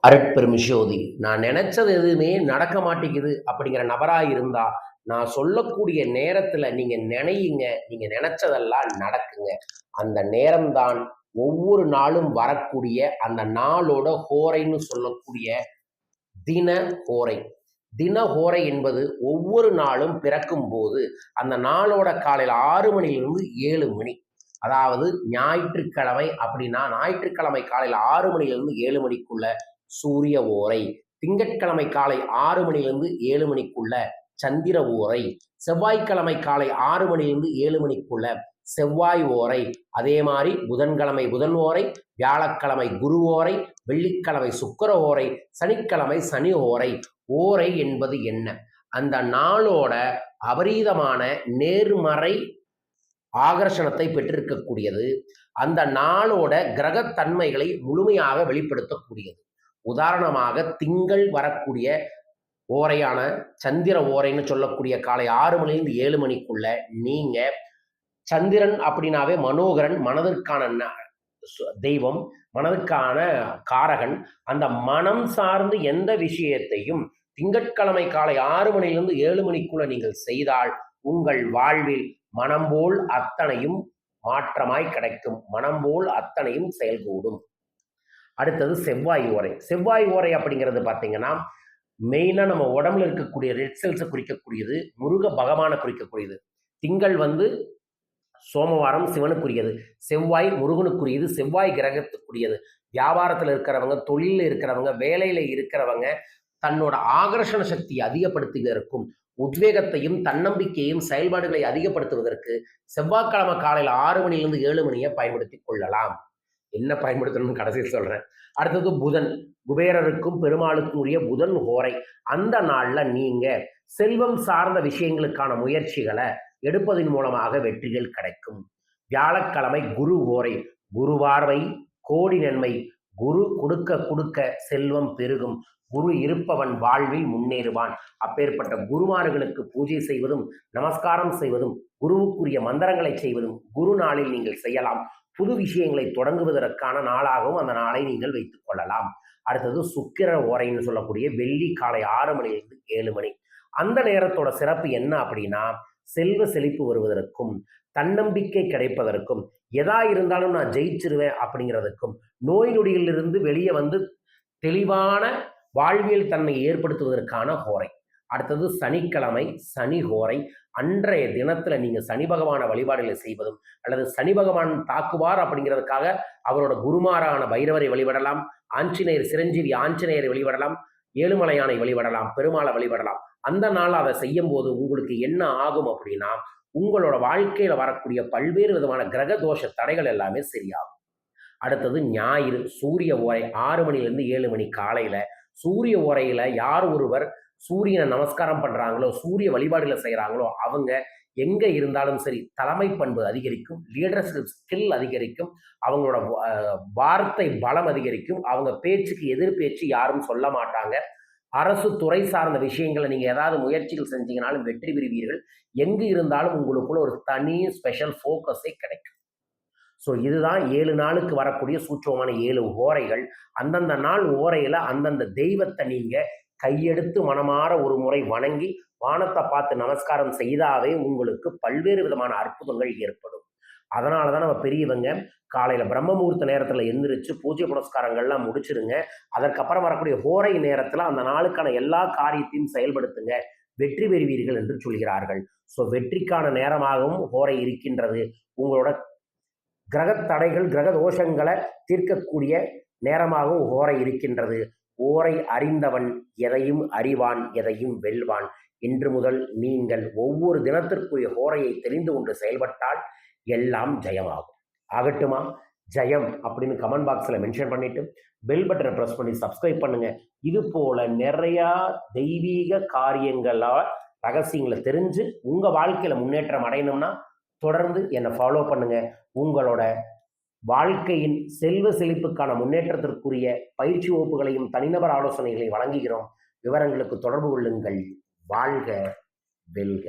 அருட்பெருமிஷோதி. நான் நினைச்சது எதுவுமே நடக்க மாட்டேங்குது அப்படிங்கிற நபரா இருந்தா, நான் சொல்லக்கூடிய நேரத்துல நீங்க நினையுங்க. நீங்க நினைச்சதெல்லாம் நடக்குங்க. அந்த நேரம்தான் ஒவ்வொரு நாளும் வரக்கூடிய அந்த நாளோட ஹோரைன்னு சொல்லக்கூடிய தின ஹோரை. தின ஹோரை என்பது ஒவ்வொரு நாளும் பிறக்கும் போது அந்த நாளோட காலையில் 6 மணிலிருந்து 7 மணி. அதாவது ஞாயிற்றுக்கிழமை அப்படின்னா ஞாயிற்றுக்கிழமை காலையில் 6 மணிலிருந்து 7 மணிக்குள்ள சூரிய ஓரை. திங்கட்கிழமை காலை 6 மணிலிருந்து 7 மணிக்குள்ள சந்திர ஓரை. செவ்வாய்க்கிழமை காலை 6 மணிலிருந்து 7 மணிக்குள்ள செவ்வாய் ஓரை. அதே மாதிரி புதன்கிழமை புதன் ஓரை, வியாழக்கிழமை குரு ஓரை, வெள்ளிக்கிழமை சுக்கிர ஓரை, சனிக்கிழமை சனி ஓரை. ஓரை என்பது என்ன? அந்த நாளோட அபரீதமான நேர்மறை ஆகர்ஷணத்தை பெற்றிருக்கக்கூடியது. அந்த நாளோட கிரகத்தன்மைகளை முழுமையாக வெளிப்படுத்தக்கூடியது. உதாரணமாக திங்கள் வரக்கூடிய ஓரையான சந்திர ஓரைன்னு சொல்லக்கூடிய காலை 6 மணிலிருந்து 7 மணிக்குள்ள நீங்க சந்திரன் அப்படின்னாவே மனோகரன், மனதிற்கான தெய்வம், மனதுக்கான காரகன். அந்த மனம் சார்ந்து எந்த விஷயத்தையும் திங்கட்கிழமை காலை 6 மணிலிருந்து 7 மணிக்குள்ள நீங்கள் செய்தால் உங்கள் வாழ்வில் மனம் போல் அத்தனையும் மாற்றமாய் கிடைக்கும். மனம் போல் அத்தனையும் செயல்கூடும். அடுத்தது செவ்வாய் ஓரை. செவ்வாய் ஓரை அப்படிங்கிறது பார்த்தீங்கன்னா மெயினா நம்ம உடம்புல இருக்கக்கூடிய ரெட் செல்ஸை குறிக்கக்கூடியது, முருக பகவானை குறிக்கக்கூடியது. திங்கள் சோமவாரம் சிவனுக்குரியது, செவ்வாய் முருகனுக்குரியது, செவ்வாய் கிரகத்துக்குரியது. வியாபாரத்தில் இருக்கிறவங்க, தொழிலில் இருக்கிறவங்க, வேலையில இருக்கிறவங்க தன்னோட ஆகர்ஷண சக்தியை அதிகப்படுத்துவதற்கும் உத்வேகத்தையும் தன்னம்பிக்கையும் செயல்பாடுகளை அதிகப்படுத்துவதற்கு செவ்வாய்க்கிழமை காலையில் 6 மணிலிருந்து 7 மணியை பயன்படுத்தி கொள்ளலாம். என்ன பயன்படுத்தணும்னு கடைசியில் சொல்றேன். அடுத்தது புதன். குபேரருக்கும் பெருமாளுக்கும் உரிய புதன் ஹோரை. அந்த நாள்ல நீங்க செல்வம் சார்ந்த விஷயங்களுக்கான முயற்சிகளை எடுப்பதன் மூலமாக வெற்றிகள் கிடைக்கும். வியாழக்கிழமை குரு ஹோரை. குரு பார்வை கோடி நன்மை. குரு கொடுக்க கொடுக்க செல்வம் பெருகும். குரு இருப்பவன் வாழ்வில் முன்னேறுவான். அப்பேற்பட்ட குருமார்களுக்கு பூஜை செய்வதும் நமஸ்காரம் செய்வதும் குருவுக்குரிய மந்திரங்களை செய்வதும் குரு நாளில் நீங்கள் செய்யலாம். புது விஷயங்களை தொடங்குவதற்கான நாளாகவும் அந்த நாளை நீங்கள் வைத்துக் கொள்ளலாம். அடுத்தது சுக்கிர ஓரைன்னு சொல்லக்கூடிய வெள்ளி காலை 6 மணிலிருந்து 7 மணி. அந்த நேரத்தோட சிறப்பு என்ன அப்படின்னா செல்வ செழிப்பு வருவதற்கும் தன்னம்பிக்கை கிடைப்பதற்கும் எதா இருந்தாலும் நான் ஜெயிச்சிருவேன் அப்படிங்கிறதுக்கும் நோய் நொடியிலிருந்து வெளியே தெளிவான வாழ்வியல் தன்மையை ஏற்படுத்துவதற்கான ஹோரை. அடுத்தது சனிக்கிழமை சனி ஹோரை. அன்றைய தினத்துல நீங்க சனி பகவான வழிபாடுகளை செய்வதும் அல்லது சனி பகவான் தாக்குவார் அப்படிங்கிறதுக்காக அவரோட குருமாரான பைரவரை வழிபடலாம், ஆஞ்சநேயர் சிரஞ்சீவி ஆஞ்சநேயரை வழிபடலாம், ஏழுமலையானை வழிபடலாம், பெருமாளை வழிபடலாம். அந்த நாள் அதை செய்யும் போது உங்களுக்கு என்ன ஆகும் அப்படின்னா உங்களோட வாழ்க்கையில வரக்கூடிய பல்வேறு விதமான கிரக தோஷ தடைகள் எல்லாமே சரியாகும். அடுத்தது ஞாயிறு சூரிய ஓரை 6 மணிலிருந்து 7 மணி காலையில. சூரிய ஓரையில யார் ஒருவர் சூரியனை நமஸ்காரம் பண்றாங்களோ, சூரிய வழிபாடுகளை செய்யறாங்களோ அவங்க எங்க இருந்தாலும் சரி தலைமை பண்பு அதிகரிக்கும், லீடர்ஷிப் ஸ்கில் அதிகரிக்கும், அவங்களோட வார்த்தை பலம் அதிகரிக்கும், அவங்க பேச்சுக்கு எதிர் பேச்சு யாரும் சொல்ல மாட்டாங்க. அரசு துறை சார்ந்த விஷயங்களை நீங்க ஏதாவது முயற்சிகள் செஞ்சீங்கனாலும் வெற்றி பெறுவீர்கள். எங்கு இருந்தாலும் உங்களுக்குள்ள ஒரு தனி ஸ்பெஷல் ஃபோக்கஸே கிடைக்கும். ஸோ இதுதான் 7 நாளுக்கு வரக்கூடிய சூட்சமான 7 ஓரைகள். அந்தந்த நாள் ஓரையில அந்தந்த தெய்வத்தை நீங்க கையெடுத்து மனமாற ஒரு முறை வணங்கி வானத்தை பார்த்து நமஸ்காரம் செய்தாவே உங்களுக்கு பல்வேறு விதமான அற்புதங்கள் ஏற்படும். அதனால தான் நம்ம பெரியவங்க காலையில பிரம்ம முகூர்த்த நேரத்துல எந்திரிச்சு பூஜை புனஸ்காரங்கள்லாம் முடிச்சிருங்க. அதற்கப்புறம் வரக்கூடிய ஹோரை நேரத்துல அந்த நாளுக்கான எல்லா காரியத்தையும் செயல்படுத்துங்க, வெற்றி பெறுவீர்கள் என்று சொல்கிறார்கள். ஸோ வெற்றிக்கான நேரமாகவும் ஹோரை இருக்கின்றது. உங்களோட கிரக தடைகள் கிரக தோஷங்களை தீர்க்கக்கூடிய நேரமாகவும் ஹோரை இருக்கின்றது. ஓரை அறிந்தவன் எதையும் அறிவான், எதையும் வெல்வான். இன்று முதல் நீங்கள் ஒவ்வொரு தினத்திற்குரிய ஹோரையை தெரிந்து கொண்டு செயல்பட்டால் எல்லாம் ஜெயமாகும். ஆகட்டுமா? ஜெயம் அப்படின்னு கமெண்ட் பாக்ஸில் மென்ஷன் பண்ணிட்டு பெல் பட்டனை ப்ரெஸ் பண்ணி சப்ஸ்கிரைப் பண்ணுங்க. இது போல நிறையா தெய்வீக காரியங்களா ரகசியங்களை தெரிஞ்சு உங்க வாழ்க்கையில முன்னேற்றம் அடையணும்னா தொடர்ந்து என்னை ஃபாலோ பண்ணுங்க. உங்களோட வாழ்க்கையின் செல்வ செழிப்புக்கான முன்னேற்றத்திற்குரிய பயிற்சி வகுப்புகளையும் தனிநபர் ஆலோசனைகளை வழங்குகிறோம். விவரங்களுக்கு தொடர்பு கொள்ளுங்கள். வாழ்க வெல்க.